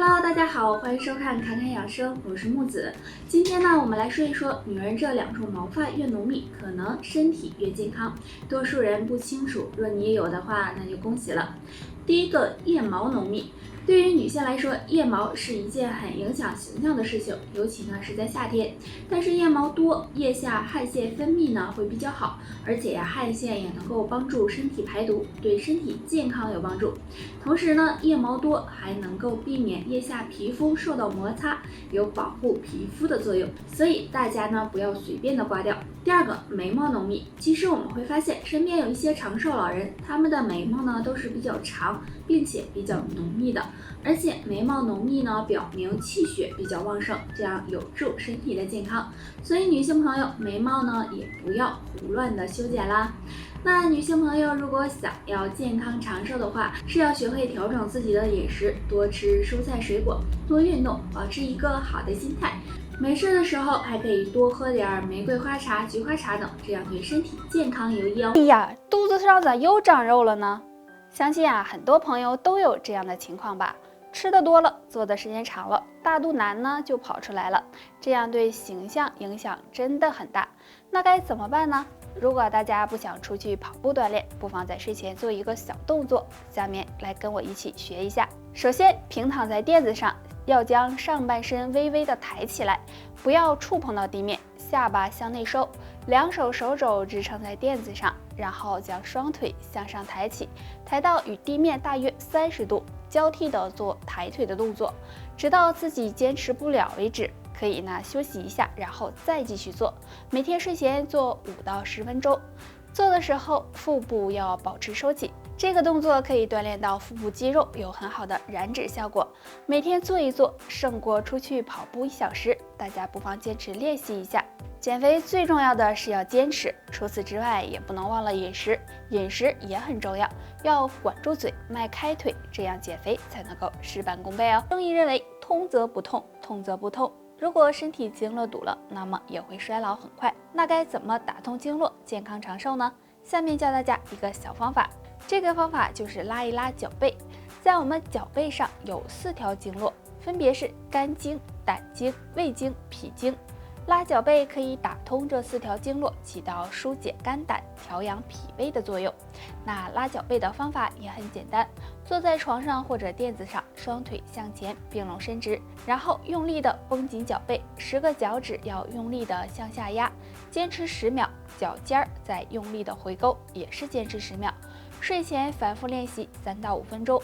Hello， 大家好，欢迎收看侃侃养生，我是木子。今天呢，我们来说一说女人这两处毛发越浓密，可能身体越健康。多数人不清楚，若你也有的话，那就恭喜了。第一个，腋毛浓密。对于女性来说，腋毛是一件很影响形象的事情，尤其呢是在夏天。但是腋毛多，腋下汗腺分泌呢会比较好，而且汗腺也能够帮助身体排毒，对身体健康有帮助。同时呢，腋毛多还能够避免腋下皮肤受到摩擦，有保护皮肤的作用。所以大家呢不要随便的刮掉。第二个，眉毛浓密。其实我们会发现，身边有一些长寿老人，他们的眉毛呢都是比较长，并且比较浓密的。而且眉毛浓密呢，表明气血比较旺盛，这样有助身体的健康。所以女性朋友眉毛呢也不要胡乱的修剪啦。那女性朋友如果想要健康长寿的话，是要学会调整自己的饮食，多吃蔬菜水果，多运动，保持一个好的心态。没事的时候还可以多喝点玫瑰花茶、菊花茶等，这样对身体健康有益哦。哎呀，肚子上咋又长肉了呢？相信很多朋友都有这样的情况吧。吃的多了，坐的时间长了，大肚腩呢就跑出来了，这样对形象影响真的很大。那该怎么办呢？如果大家不想出去跑步锻炼，不妨在睡前做一个小动作，下面来跟我一起学一下。首先，平躺在垫子上，要将上半身微微的抬起来，不要触碰到地面，下巴向内收，两手手肘支撑在垫子上，然后将双腿向上抬起，抬到与地面大约30度，交替的做抬腿的动作，直到自己坚持不了为止。可以呢休息一下，然后再继续做。每天睡前做5到10分钟。做的时候腹部要保持收紧，这个动作可以锻炼到腹部肌肉，有很好的燃脂效果。每天做一做，胜过出去跑步1小时。大家不妨坚持练习一下。减肥最重要的是要坚持，除此之外也不能忘了饮食，饮食也很重要，要管住嘴，迈开腿，这样减肥才能够事半功倍哦。中医认为，通则不痛，痛则不痛。如果身体经络堵了，那么也会衰老很快。那该怎么打通经络，健康长寿呢？下面教大家一个小方法，这个方法就是拉一拉脚背。在我们脚背上有4条经络，分别是肝经、胆经、胃经、脾经。拉脚背可以打通这4条经络，起到疏解肝胆、调养脾胃的作用。那拉脚背的方法也很简单，坐在床上或者垫子上，双腿向前并拢伸直，然后用力的绷紧脚背，10个脚趾要用力的向下压，坚持10秒，脚尖儿再用力的回勾，也是坚持10秒。睡前反复练习3到5分钟。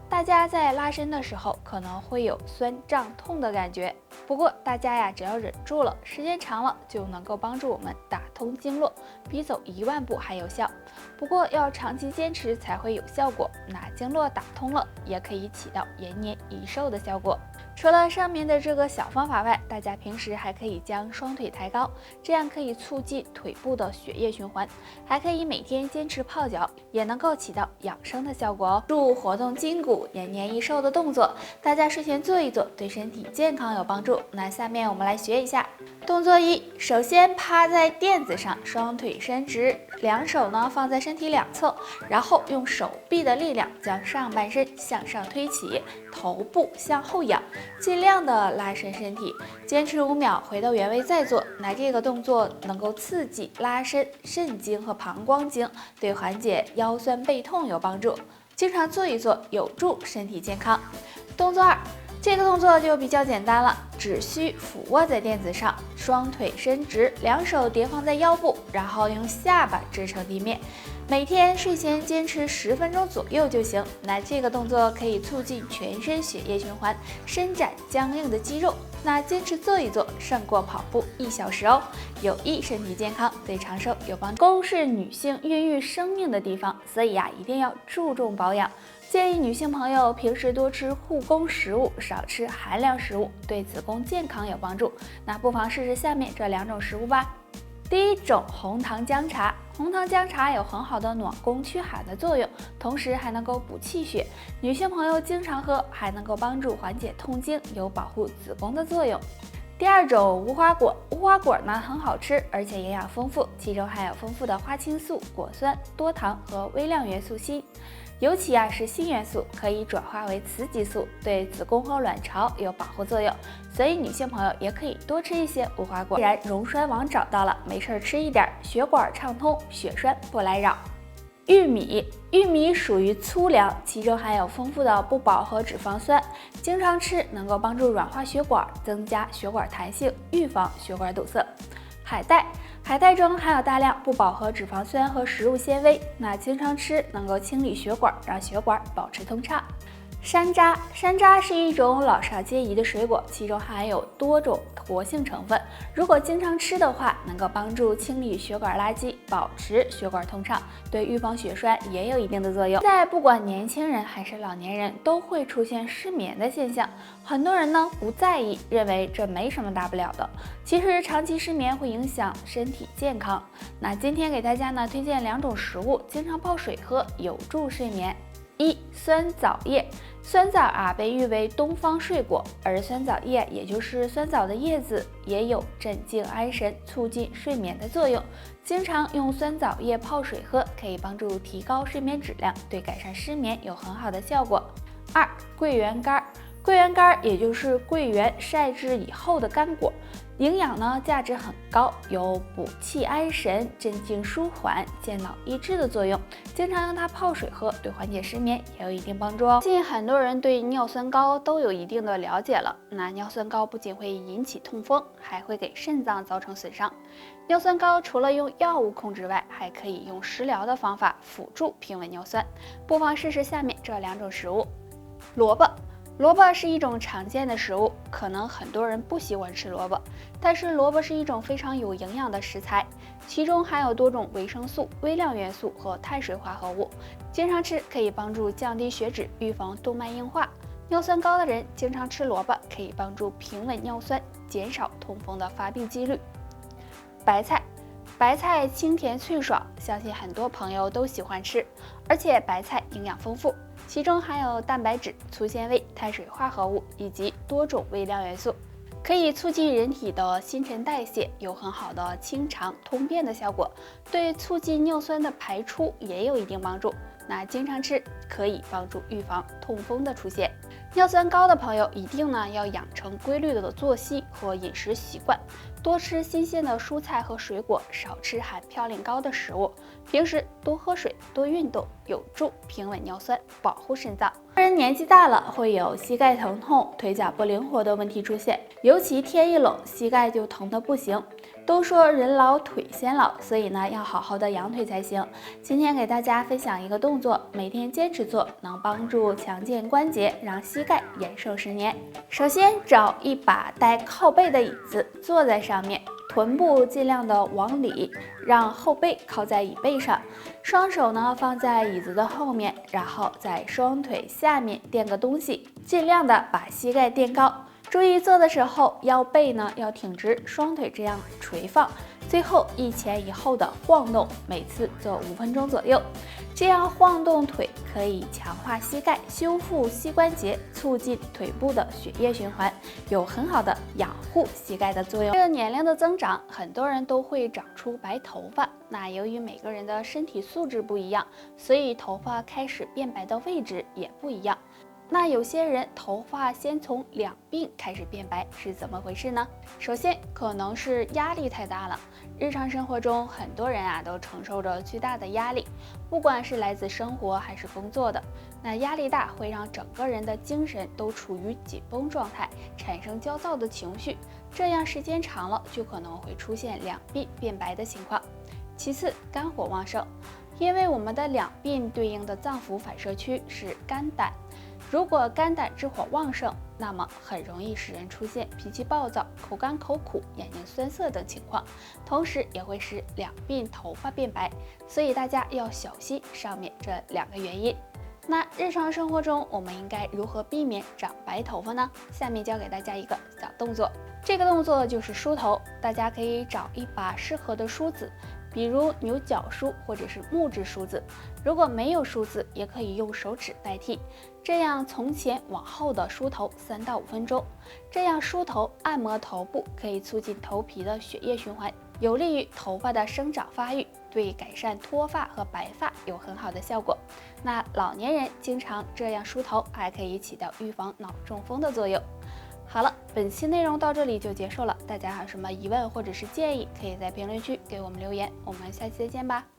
大家在拉伸的时候可能会有酸胀痛的感觉，不过大家只要忍住了，时间长了就能够帮助我们打通经络，比走1万步还有效。不过要长期坚持才会有效果，那经络打通了也可以起到延年益寿的效果。除了上面的这个小方法外，大家平时还可以将双腿抬高，这样可以促进腿部的血液循环，还可以每天坚持泡脚，也能够起到养生的效果哦。助活动筋骨、延年益寿的动作，大家睡前做一做，对身体健康有帮助。那下面我们来学一下。动作1，首先趴在垫子上，双腿伸直，两手呢放在身体两侧，然后用手臂的力量将上半身向上推起，头部向后仰，尽量的拉伸身体，坚持5秒，回到原位再做。那这个动作能够刺激拉伸肾经和膀胱经，对缓解腰酸背痛有帮助。经常做一做，有助身体健康。动作2，这个动作就比较简单了，只需俯卧在垫子上，双腿伸直，两手叠放在腰部，然后用下巴支撑地面。每天睡前坚持10分钟左右就行。那这个动作可以促进全身血液循环，伸展僵硬的肌肉。那坚持做一做，胜过跑步1小时哦，有益身体健康，对长寿有帮助。宫是女性孕育生命的地方，所以一定要注重保养。建议女性朋友平时多吃护宫食物，少吃寒凉食物，对子宫健康有帮助。那不妨试试下面这2种食物吧。第1种，红糖姜茶。红糖姜茶有很好的暖宫驱寒的作用，同时还能够补气血。女性朋友经常喝，还能够帮助缓解痛经，有保护子宫的作用。第二种无花果，无花果呢很好吃，而且营养丰富，其中含有丰富的花青素、果酸、多糖和微量元素锌，尤其是锌元素可以转化为雌激素，对子宫和卵巢有保护作用，所以女性朋友也可以多吃一些无花果。既然溶栓王找到了，没事吃一点，血管畅通，血栓不来扰。玉米属于粗粮，其中含有丰富的不饱和脂肪酸，经常吃能够帮助软化血管，增加血管弹性，预防血管堵塞。海带中含有大量不饱和脂肪酸和食物纤维，那经常吃能够清理血管，让血管保持通畅。山楂是一种老少皆宜的水果，其中含有多种活性成分，如果经常吃的话，能够帮助清理血管垃圾，保持血管通畅，对预防血栓也有一定的作用。现在不管年轻人还是老年人都会出现失眠的现象，很多人呢不在意，认为这没什么大不了的。其实长期失眠会影响身体健康。那今天给大家呢推荐2种食物，经常泡水喝，有助睡眠。1. 酸枣叶。酸枣被誉为东方睡果，而酸枣叶也就是酸枣的叶子也有镇静安神、促进睡眠的作用。经常用酸枣叶泡水喝，可以帮助提高睡眠质量，对改善失眠有很好的效果。2. 桂圆干。桂圆干也就是桂圆晒制以后的干果，营养呢价值很高，有补气安神、镇静舒缓、健脑益智的作用。经常用它泡水喝，对缓解失眠也有一定帮助哦。近很多人对尿酸高都有一定的了解了。那尿酸高不仅会引起痛风，还会给肾脏造成损伤。尿酸高除了用药物控制外，还可以用食疗的方法辅助平稳尿酸。不妨试试下面这2种食物。萝卜是一种常见的食物，可能很多人不喜欢吃萝卜，但是萝卜是一种非常有营养的食材，其中含有多种维生素、微量元素和碳水化合物，经常吃可以帮助降低血脂，预防动脉硬化。尿酸高的人经常吃萝卜，可以帮助平稳尿酸，减少痛风的发病几率。白菜清甜脆爽，相信很多朋友都喜欢吃，而且白菜营养丰富，其中含有蛋白质、粗纤维、碳水化合物以及多种微量元素，可以促进人体的新陈代谢，有很好的清肠通便的效果，对促进尿酸的排出也有一定帮助。那经常吃可以帮助预防痛风的出现。尿酸高的朋友一定要养成规律的作息和饮食习惯，多吃新鲜的蔬菜和水果，少吃含嘌呤高的食物，平时多喝水、多运动，有助平稳尿酸，保护肾脏。人年纪大了会有膝盖疼痛、腿脚不灵活的问题出现，尤其天一冷，膝盖就疼得不行。都说人老腿先老，所以要好好的养腿才行。今天给大家分享一个动作，每天坚持做，能帮助强健关节，让膝盖延寿10年。首先找一把带靠背的椅子，坐在上面，臀部尽量的往里，让后背靠在椅背上，双手放在椅子的后面，然后在双腿下面垫个东西，尽量的把膝盖垫高。注意做的时候腰背要挺直，双腿这样垂放，最后一前一后的晃动，每次做5分钟左右。这样晃动腿可以强化膝盖，修复膝关节，促进腿部的血液循环，有很好的养护膝盖的作用。随着年龄的增长，很多人都会长出白头发，那由于每个人的身体素质不一样，所以头发开始变白的位置也不一样。那有些人头发先从两鬓开始变白，是怎么回事呢？首先可能是压力太大了，日常生活中很多人都承受着巨大的压力，不管是来自生活还是工作的。那压力大会让整个人的精神都处于紧绷状态，产生焦躁的情绪，这样时间长了就可能会出现两鬓变白的情况。其次，肝火旺盛，因为我们的两鬓对应的脏腑反射区是肝胆，如果肝胆之火旺盛，那么很容易使人出现脾气暴躁、口干口苦、眼睛酸涩等情况，同时也会使两鬓头发变白，所以大家要小心上面这2个原因。那日常生活中我们应该如何避免长白头发呢？下面教给大家一个小动作，这个动作就是梳头，大家可以找一把适合的梳子，比如牛角梳或者是木质梳子，如果没有梳子，也可以用手指代替，这样从前往后的梳头3到5分钟。这样梳头按摩头部可以促进头皮的血液循环，有利于头发的生长发育，对改善脱发和白发有很好的效果。那老年人经常这样梳头，还可以起到预防脑中风的作用。好了，本期内容到这里就结束了。大家还有什么疑问或者是建议，可以在评论区给我们留言。我们下期再见吧。